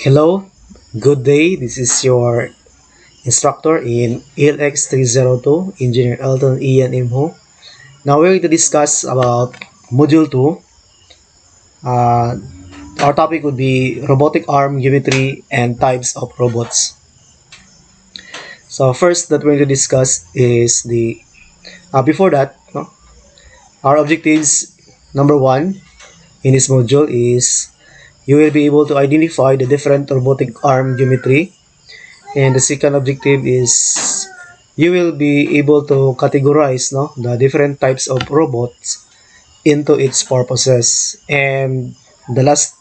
Hello, good day. This is your instructor in ELX302, Engineer Elton Ian Imho. Now we're going to discuss about Module 2. Our topic would be robotic arm geometry and types of robots. So first that we're going to discuss is before that, no, our objectives number 1 in this module is you will be able to identify the different robotic arm geometry. And the second objective is you will be able to categorize the different types of robots into its purposes. And the last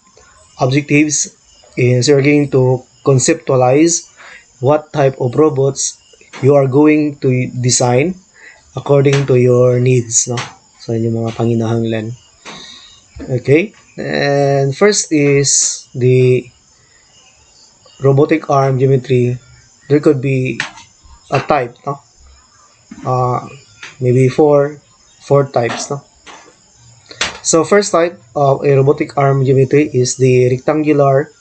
objectives is you're going to conceptualize what type of robots you are going to design according to your needs. So, yung mga panginahanglan. Okay. And first is the robotic arm geometry. There could be a type, maybe four types, So first type of a robotic arm geometry is the rectangular,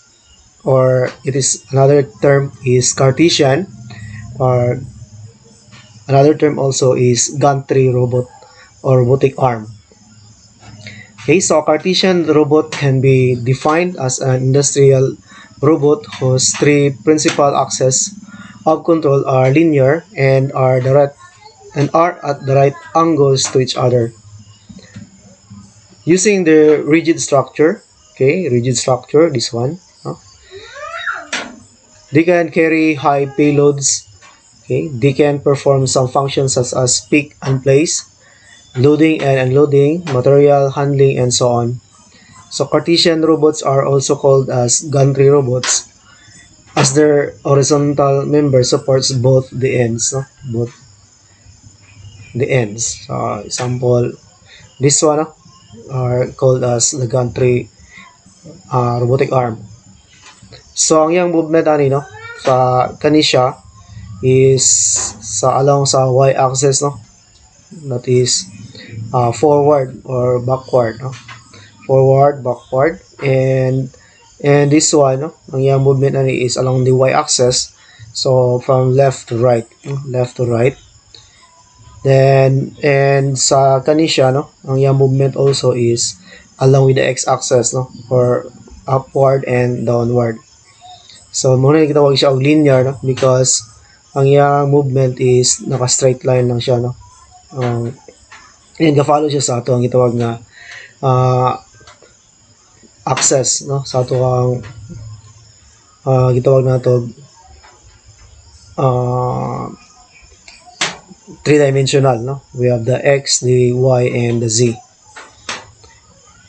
or it is another term is Cartesian, or another term also is gantry robot or robotic arm. Okay, so a Cartesian robot can be defined as an industrial robot whose three principal axes of control are linear and are at the right angles to each other. Using the rigid structure, this one, they can carry high payloads. Okay, they can perform some functions such as pick and place, loading and unloading, material handling, and so on. So Cartesian robots are also called as gantry robots, as their horizontal member supports both the ends. So example, this one are called as the gantry robotic arm. So ang yang movement sa kanisya is along sa y-axis, that is forward or backward, forward, backward, and this one, ang yang movement is along the y-axis, so from left to right. Then and sa kanisya, ang yang movement also is along with the x-axis, or upward and downward. So muna gitawag siya og linear, because ang yang movement is naka-straight line lang siya, and ga-follow siya sa ato ang gitawag nga axis, sa ato ang gitawag nato three-dimensional, we have the x, the y, and the z.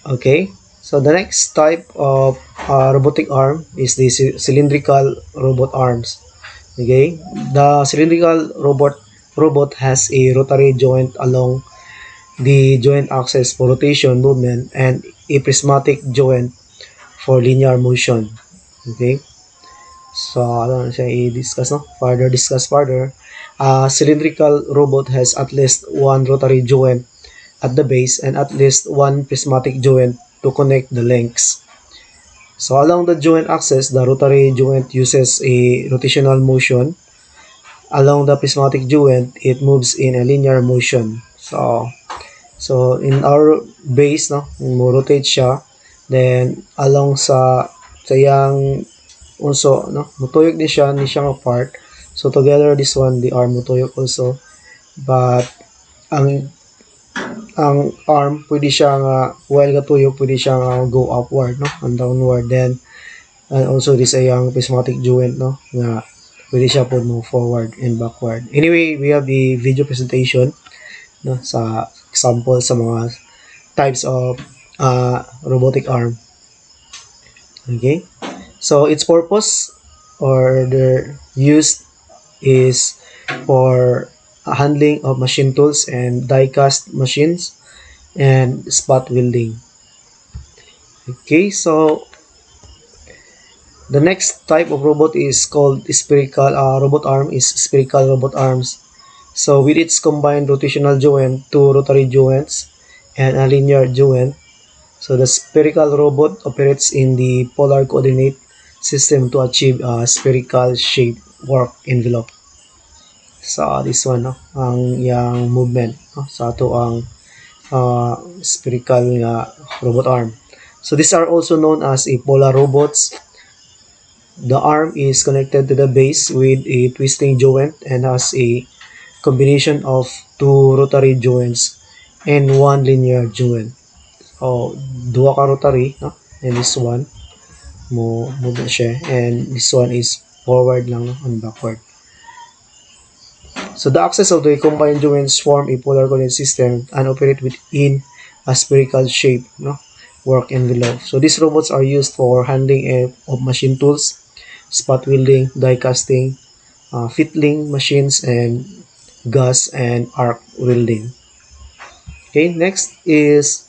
Okay, so the next type of robotic arm is the cylindrical robot arms. Okay, the cylindrical robot has a rotary joint along the joint axis for rotation movement and a prismatic joint for linear motion. Okay, so ano siya i-discuss, discuss further. Cylindrical robot has at least one rotary joint at the base and at least one prismatic joint to connect the lengths. So along the joint axis, the rotary joint uses a rotational motion. Along the prismatic joint, it moves in a linear motion. So in our base, mo rotate siya, then along sa yang also, mutuyok din siya, ni siyang apart. So together this one, the arm mutuyok also, but ang arm pwede siya nga while gatuyok pwede siya nga go upward, and downward. Then and also this ay ang prismatic joint, nga pwede siya po move forward and backward. Anyway, we have the video presentation, sa example sa mga types of robotic arm. Okay, so its purpose or the use is for handling of machine tools and die-cast machines and spot welding. Okay, so the next type of robot is called spherical robot arm is spherical robot arms. So with its combined rotational joint, two rotary joints, and a linear joint, so the spherical robot operates in the polar coordinate system to achieve a spherical shape work envelope. Sa this one, no, ang yang movement, no, sa ato ang spherical nga robot arm. So these are also known as a polar robots. The arm is connected to the base with a twisting joint and has a combination of two rotary joints and one linear joint. So, dua ka rotary, no? And this one, move na siya. And this one is forward lang, no? And backward. So, the axis of the combined joints form a polar coordinate system and operate within a spherical shape, no? Work envelope. So, these robots are used for handling of machine tools, spot welding, die casting, fiddling machines, and gas and arc welding. Okay, next is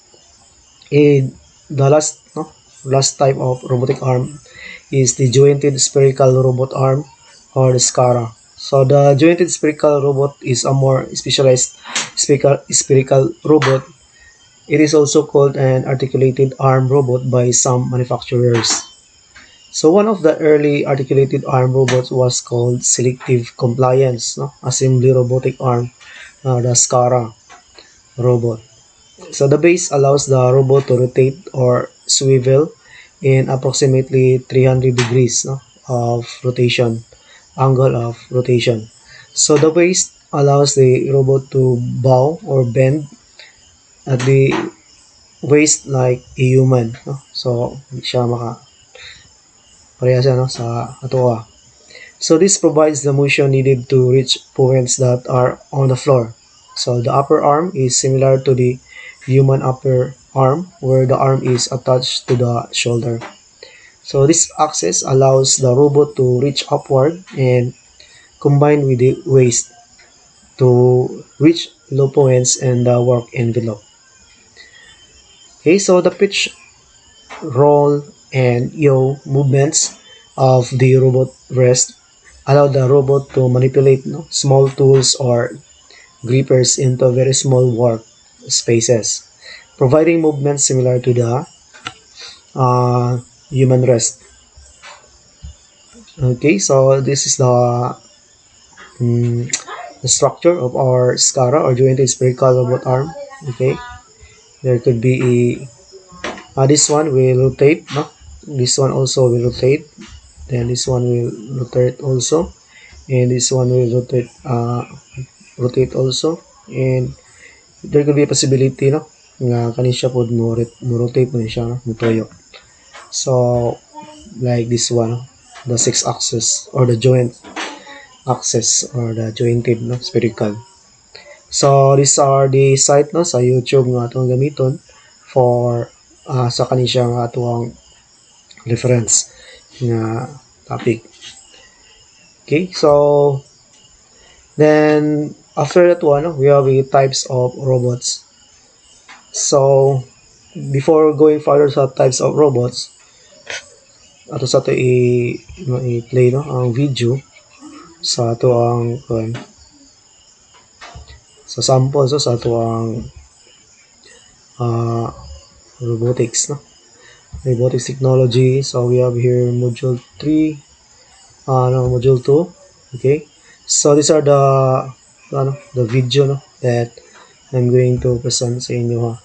the last type of robotic arm is the jointed spherical robot arm, or the SCARA. So the jointed spherical robot is a more specialized spherical robot. It is also called an articulated arm robot by some manufacturers. So one of the early articulated arm robots was called selective compliance, no? Assembly robotic arm, the SCARA robot. So the base allows the robot to rotate or swivel in approximately 300 degrees, no, of rotation, angle of rotation. So the waist allows the robot to bow or bend at the waist like a human, no? So hindi siya pareha siya, no, sa ato. So this provides the motion needed to reach points that are on the floor. So the upper arm is similar to the human upper arm, where the arm is attached to the shoulder. So this axis allows the robot to reach upward and combine with the waist to reach low points in the work envelope. Okay, so the pitch, roll, and yaw movements of the robot rest allow the robot to manipulate, no, small tools or grippers into very small work spaces, providing movements similar to the human rest. Okay, so this is the structure of our SCARA, or jointed spherical robot arm. Okay, there could be this one will rotate, no? This one also will rotate. Then this one will rotate also, and this one will rotate also, and there could be a possibility, no, nga kani siya pod mo rotate mo siya, no, mutoyo. So like this one, the 6-axis or the joint axis or the jointed, no, spherical. So these are the site, no, sa YouTube nga atong gamiton for sa kani siya nga atong reference nga topic. Okay, so then after that one, we have the types of robots. So before going further sa types of robots, ato sa to i-play, no, ang video sa ato ang sa sample, so sa ato ang robotics, no, robotics technology. So we have here module 3, module 2. Okay, so these are the video, no, that I'm going to present sa inyo, ha.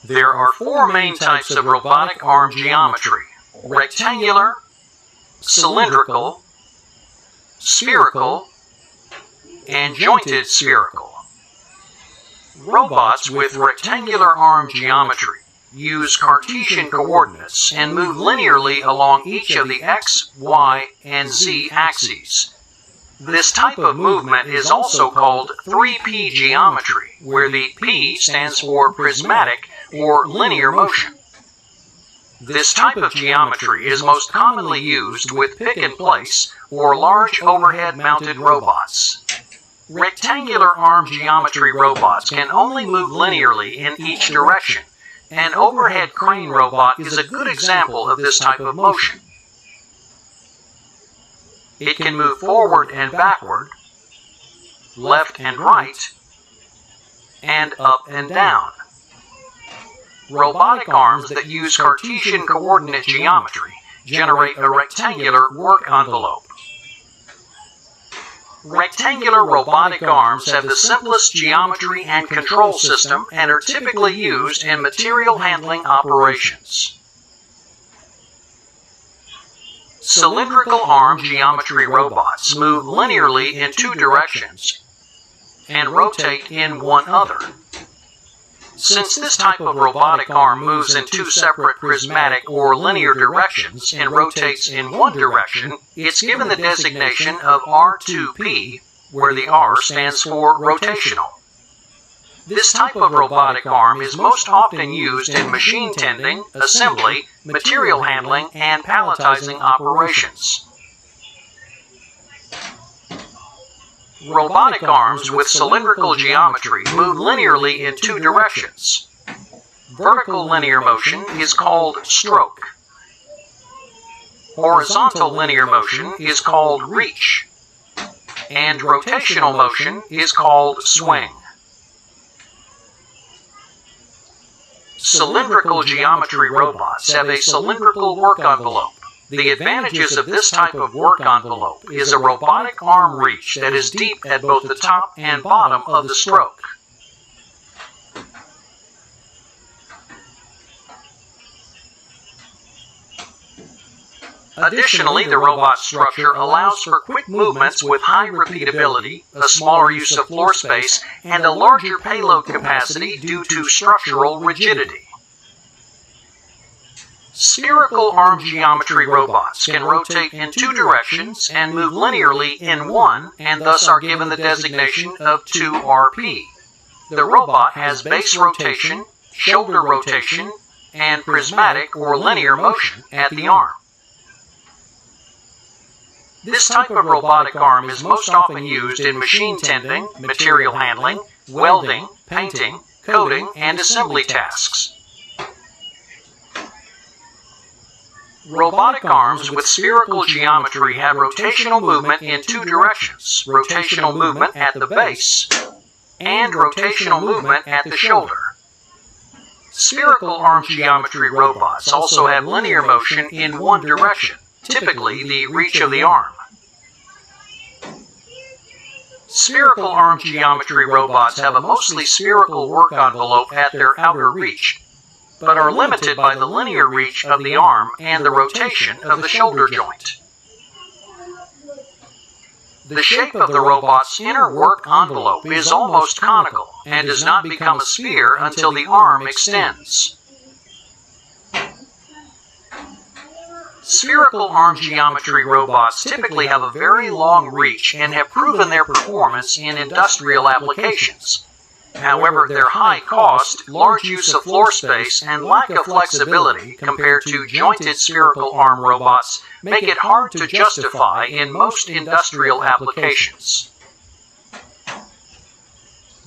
There are four main types of robotic arm geometry: rectangular, cylindrical, spherical, and jointed spherical. Robots with rectangular arm geometry use Cartesian coordinates and move linearly along each of the X, Y, and Z axes. This type of movement is also called 3P geometry, where the P stands for prismatic or linear motion. This type of geometry is most commonly used with pick-and-place or large overhead-mounted robots. Rectangular arm geometry robots can only move linearly in each direction. An overhead crane robot is a good example of this type of motion. It can move forward and backward, left and right, and up and down. Robotic arms that use Cartesian coordinate geometry generate a rectangular work envelope. Rectangular robotic arms have the simplest geometry and control system and are typically used in material handling operations. Cylindrical arm geometry robots move linearly in two directions and rotate in one other. Since this type of robotic arm moves in two separate prismatic or linear directions and rotates in one direction, it's given the designation of R2P, where the R stands for rotational. This type of robotic arm is most often used in machine tending, assembly, material handling, and palletizing operations. Robotic arms with cylindrical geometry move linearly in two directions. Vertical linear motion is called stroke. Horizontal linear motion is called reach. And rotational motion is called swing. Cylindrical geometry robots have a cylindrical work envelope. The advantages of this type of work envelope is a robotic arm reach that is deep at both the top and bottom of the stroke. Additionally, the robot structure allows for quick movements with high repeatability, a smaller use of floor space, and a larger payload capacity due to structural rigidity. Spherical arm geometry robots can rotate in two directions and move linearly in one, and thus are given the designation of 2RP. The robot has base rotation, shoulder rotation, and prismatic or linear motion at the arm. This type of robotic arm is most often used in machine tending, material handling, welding, painting, coating, and assembly tasks. Robotic arms with spherical geometry have rotational movement in two directions, rotational movement at the base and rotational movement at the shoulder. Spherical arm geometry robots also have linear motion in one direction, typically the reach of the arm. Spherical arm geometry robots have a mostly spherical work envelope at their outer reach, but are limited by the linear reach of the arm and the rotation of the shoulder joint. The shape of the robot's inner work envelope is almost conical and does not become a sphere until the arm extends. Spherical arm geometry robots typically have a very long reach and have proven their performance in industrial applications. However, their high cost, large use of floor space, and lack of flexibility compared to jointed spherical arm robots make it hard to justify in most industrial applications.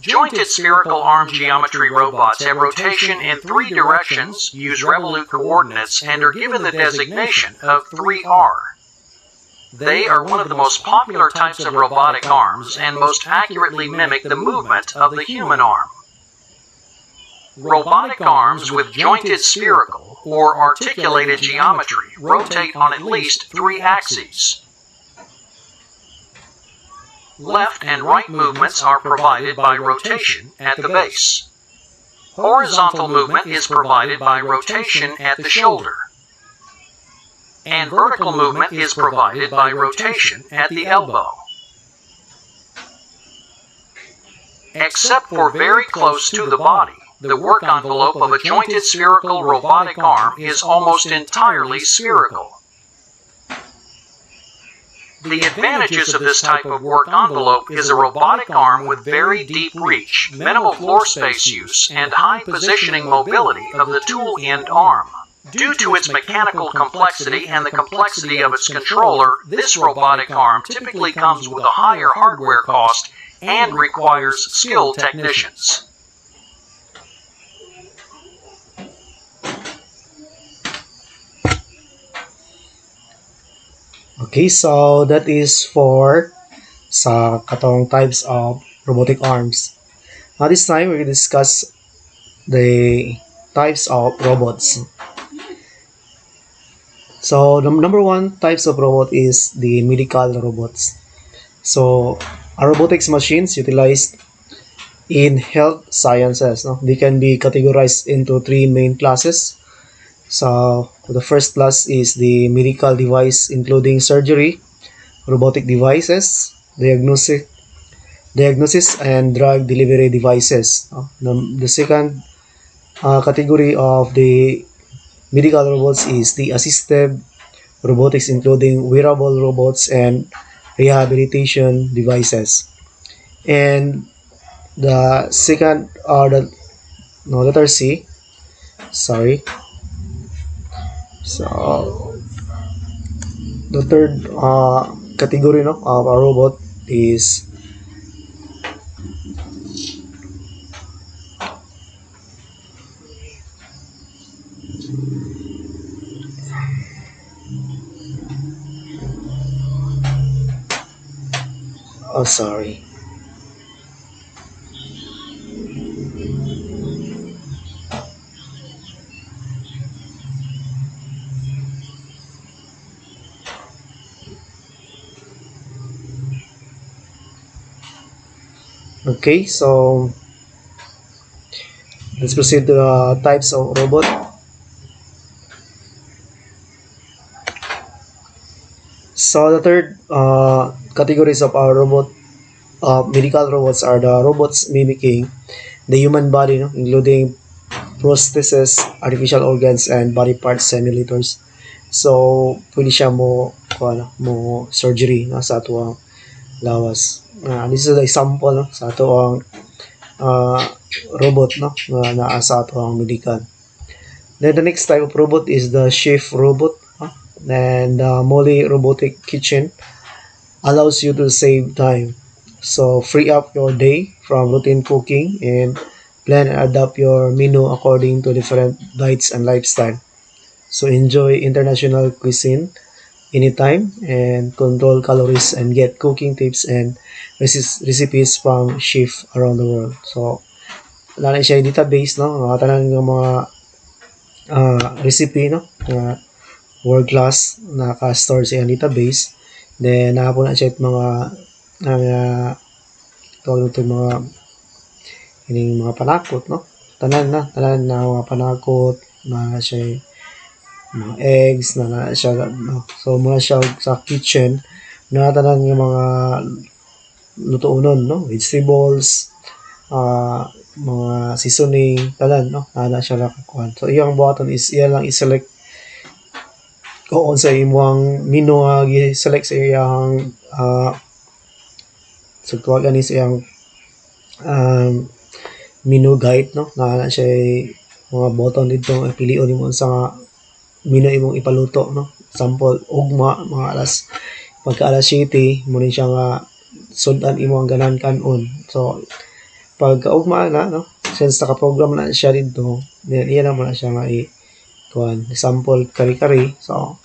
Jointed spherical arm geometry robots have rotation in three directions, use revolute coordinates, and are given the designation of 3R. They are one of the most popular types of robotic arms and most accurately mimic the movement of the human arm. Robotic arms with jointed spherical or articulated geometry rotate on at least three axes. Left and right movements are provided by rotation at the base. Horizontal movement is provided by rotation at the shoulder. And vertical movement is provided by rotation at the elbow. Except for very close to the body, the work envelope of a jointed spherical robotic arm is almost entirely spherical. The advantages of this type of work envelope is a robotic arm with very deep reach, minimal floor space use, and high positioning mobility of the tool end arm. Due to its mechanical complexity and the complexity of its controller, this robotic arm typically comes with a higher hardware cost and requires skilled technicians. Okay, so that is for sa katong types of robotic arms. Now this time we will discuss the types of robots. So the number one types of robot is the medical robots. So robotics machines utilized in health sciences. No? They can be categorized into three main classes. So the first class is the medical device, including surgery, robotic devices, diagnosis and drug delivery devices. The second category of the medical robots is the assistive robotics, including wearable robots and rehabilitation devices. And the second, or the no, letter C, sorry. So the third category, no, of a robot is, oh sorry. Okay, so let's proceed to the types of robot. So the third categories of our robot, medical robots, are the robots mimicking the human body, no? Including prostheses, artificial organs, and body part simulators. So pwede siya mo surgery na sa ato ang lawas. This is the example, no, sa ato ang uh, robot, no, na naa sa ato ang medical. Then the next type of robot is the chef robot, no? And the Molly robotic kitchen allows you to save time. So free up your day from routine cooking and plan and adapt your menu according to different diets and lifestyle. So enjoy international cuisine anytime and control calories and get cooking tips and recipes from chefs around the world. So wala na siya yung database, no? Mga tanan ng mga recipe, no? World class naka-store sa iyang database. Then nakapo na siya mga tawag nito mga ining mga panakot, no? Tanan na mga panakot na siya mga eggs na siya, no? So muna siya sa kitchen na tanan ng mga lutoonon, no? Vegetables, mga seasoning, tanan, no? Na siya nakakuan. So iyang button is iya lang i-select kung sa imong menu gi-select sa iyang so tuwagan is iyang um, menu guide, no, na siya mga button dito pilion nimo sa menu imong ipaluto, no. Sample ugma mga pagka alas 7 mo ni siya nga sudan imo ang ganan kanon. So pagka ugma na, no, since naka-program na siya dito, then iya na mo na siya nga kuan sample kari-kari. So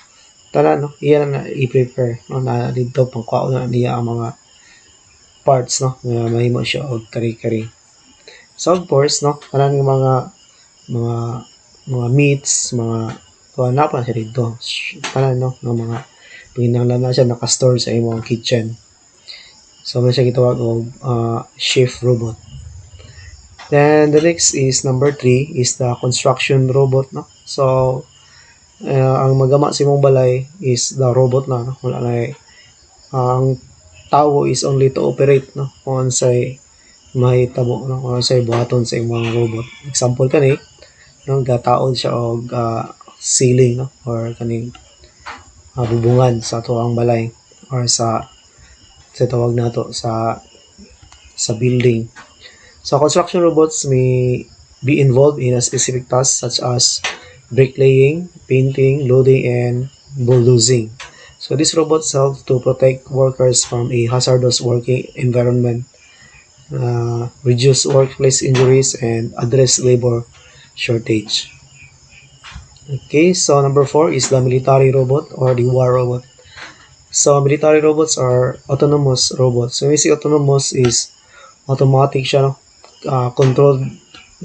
tanan, no, iya na i-prepare, no, na dito pangkuha na niya ang mga parts, no, nga mahimo siya og kari-kari. So of course, no, tanan ng mga mga meats, mga kuan na pa siya dito. Tanan, no, ng mga pinanglan na siya naka-store sa imong kitchen. So man siya gitawag og chef robot. Then the next is number 3 is the construction robot, no. So ang magama sa imong balay is the robot na, no? Wala na ang tao is only to operate, no, kung say may tabo, no, kung say buhaton sa imong robot. Example kani, no, gataod siya og ceiling, no, or kaning bubungan sa ato ang balay or sa tawag nato sa building. So construction robots may be involved in a specific task such as bricklaying, painting, loading, and bulldozing. So these robots help to protect workers from a hazardous working environment, reduce workplace injuries, and address labor shortage. Okay, so number 4 is the military robot or the war robot. So military robots are autonomous robots. So when we say autonomous is automatic siya, no? Controlled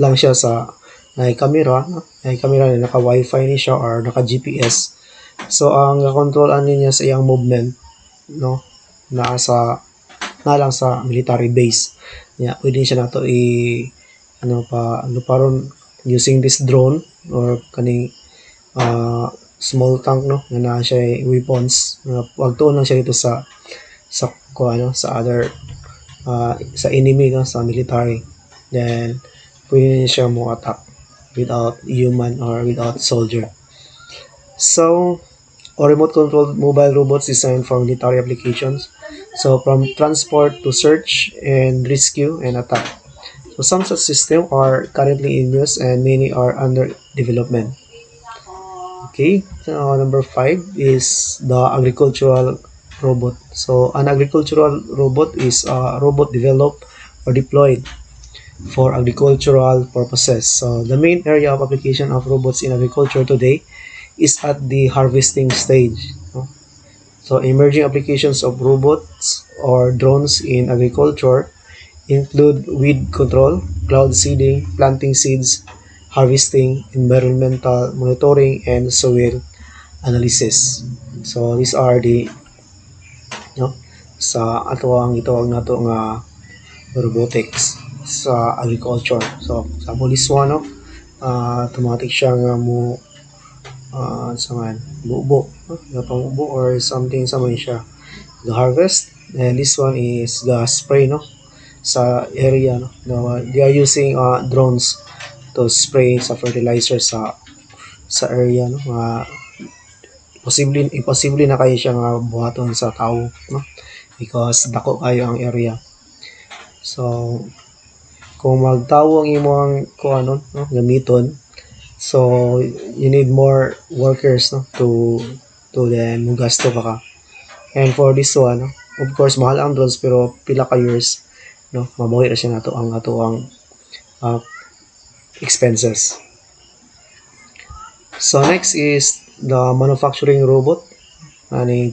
lang siya sa may camera, no? May camera na naka-wifi ni siya or naka-GPS So ang control ani niya sa iyang movement, no, na lang sa military base. Yeah, pwede siya nato ano paron using this drone or kaning small tank, no, nga naa siya weapons. Wag tuon lang siya dito sa sa other sa enemy, no, sa military. Then pwede siya mo attack without human or without soldier. So remote controlled mobile robots designed for military applications. So from transport to search and rescue and attack. So some such systems are currently in use and many are under development. Okay, so number 5 is the agricultural robot. So an agricultural robot is a robot developed or deployed for agricultural purposes. So the main area of application of robots in agriculture today is at the harvesting stage. So emerging applications of robots or drones in agriculture include weed control, cloud seeding, planting seeds, harvesting, environmental monitoring, and soil analysis. So these are the, no, sa ato ang itawag nato nga robotics sa agriculture. So sa this one, no, automatic siya nga mo sa man bubo, no, pangubo or something sa man siya the harvest. And this one is the spray, no, sa area, no, they are using drones to spray sa fertilizer sa area, no, imposible na kayo siya nga buhaton sa tao, no, because dako kayo ang area. So kung magtawo ang imong kuan, no, gamiton, so you need more workers, no, to then mugasto pa ka. And for this one, no, of course mahal ang drones pero pila ka years, no, mabawi ra siya nato ang uh, expenses. So next is the manufacturing robot, aning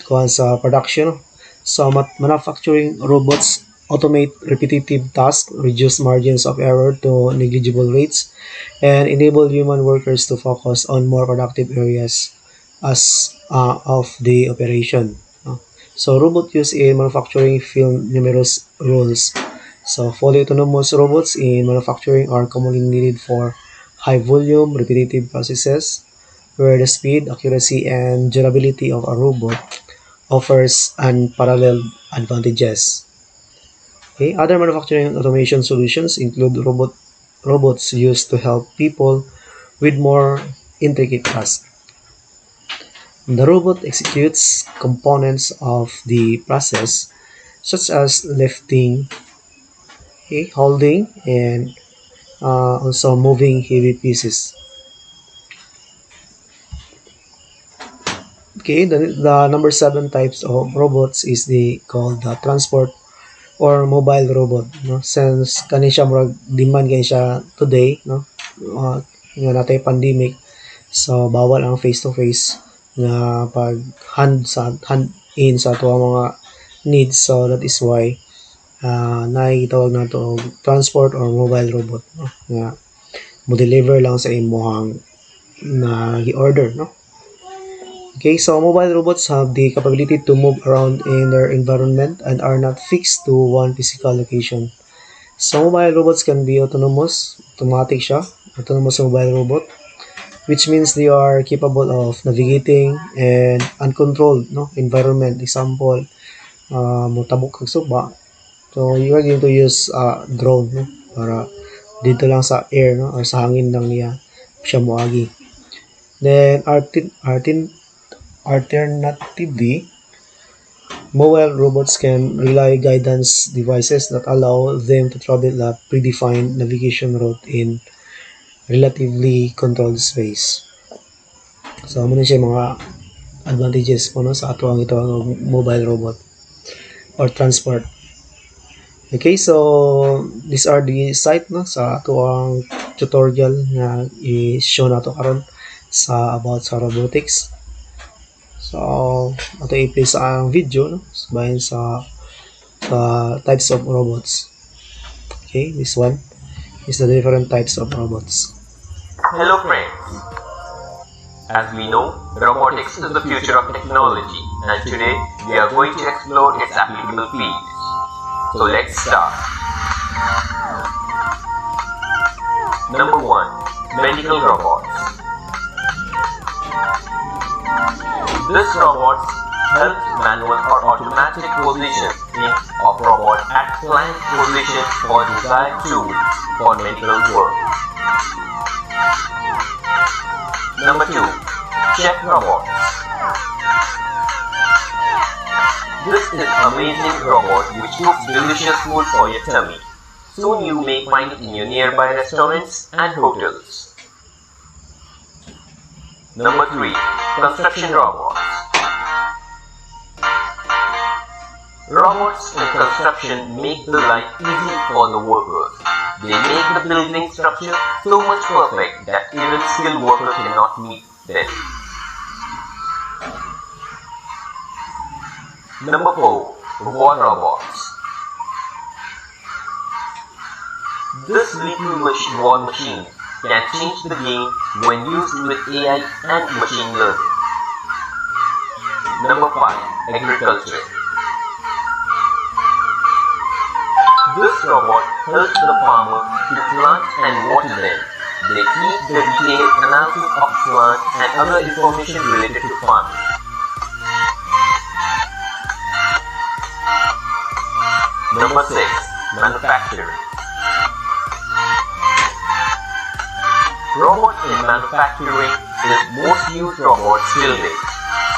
kuan sa production. So manufacturing robots automate repetitive tasks, reduce margins of error to negligible rates, and enable human workers to focus on more productive areas as of the operation. So robot use in manufacturing fill numerous roles. So fully autonomous robots in manufacturing are commonly needed for high volume, repetitive processes, where the speed, accuracy, and durability of a robot offers unparalleled advantages. Okay, other manufacturing automation solutions include robots used to help people with more intricate tasks. The robot executes components of the process such as lifting, okay, holding, and also moving heavy pieces. Okay, the number 7 types of robots is called the transport or mobile robot, no, since kani siya murag demand kay siya today, no, nga natay pandemic, so bawal ang face to face nga pag hand in sa ato mga needs. So that is why naitawag nato og transport or mobile robot, no, nga mo deliver lang sa imong na gi-order, no. Okay, so mobile robots have the capability to move around in their environment and are not fixed to one physical location. So mobile robots can be automatic siya, autonomous mobile robot, which means they are capable of navigating and uncontrolled, no, environment. Example, motabok kag suba. So you are going to use drone, no, para dito lang sa air, no, or sa hangin lang niya siya moagi. Then alternatively, mobile robots can rely guidance devices that allow them to travel a predefined navigation route in relatively controlled space. So muna siya mga advantages po, no, sa ato ang ito ang mobile robot or transport. Okay, so these are the site, no, sa ato ang tutorial nga i-show nato karon about sa robotics. So ato i-play sa ang video, no, bahin sa types of robots. Okay, this one is the different types of robots. Hello friends, As we know, robotics is the future of technology, and today we are going to explore its applicable fields. So let's start. Number 1. Medical robots. This robot helps manual or automatic positioning of robot at planned position for desired tools for medical work. Number 2. Chef robots. This is amazing robot which cooks delicious food for your tummy. Soon you may find it in your nearby restaurants and hotels. Number 3. Construction robots. Robots in construction make the life easy for the workers. They make the building structure so much perfect that even skilled workers cannot meet them. Number 4. War robots. This little war machine can change the game when used with AI and machine learning. Number 5. Agriculture. This robot helps the farmer to plant and water them. They keep the detailed analysis of plant and other information related to farming. Number 6. Manufacturing. Robot in manufacturing is most used robot till date.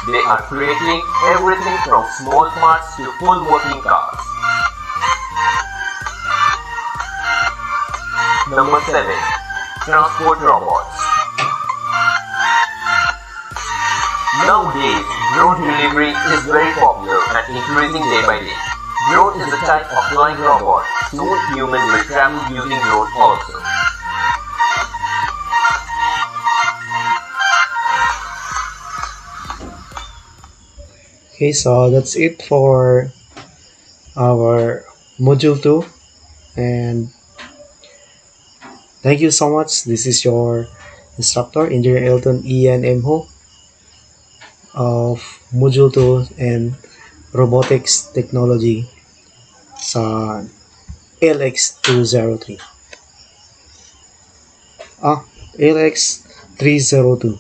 They are creating everything from small parts to full working cars. Number 7. Transport robots. Nowadays, drone delivery is very popular and increasing day by day. Drone is a type of flying robot. Soon humans will travel using drone also. Okay, so that's it for our module 2, and thank you so much. This is your instructor, Engineer Elton Ian M. Ho of module 2 and robotics technology sa LX203. LX302.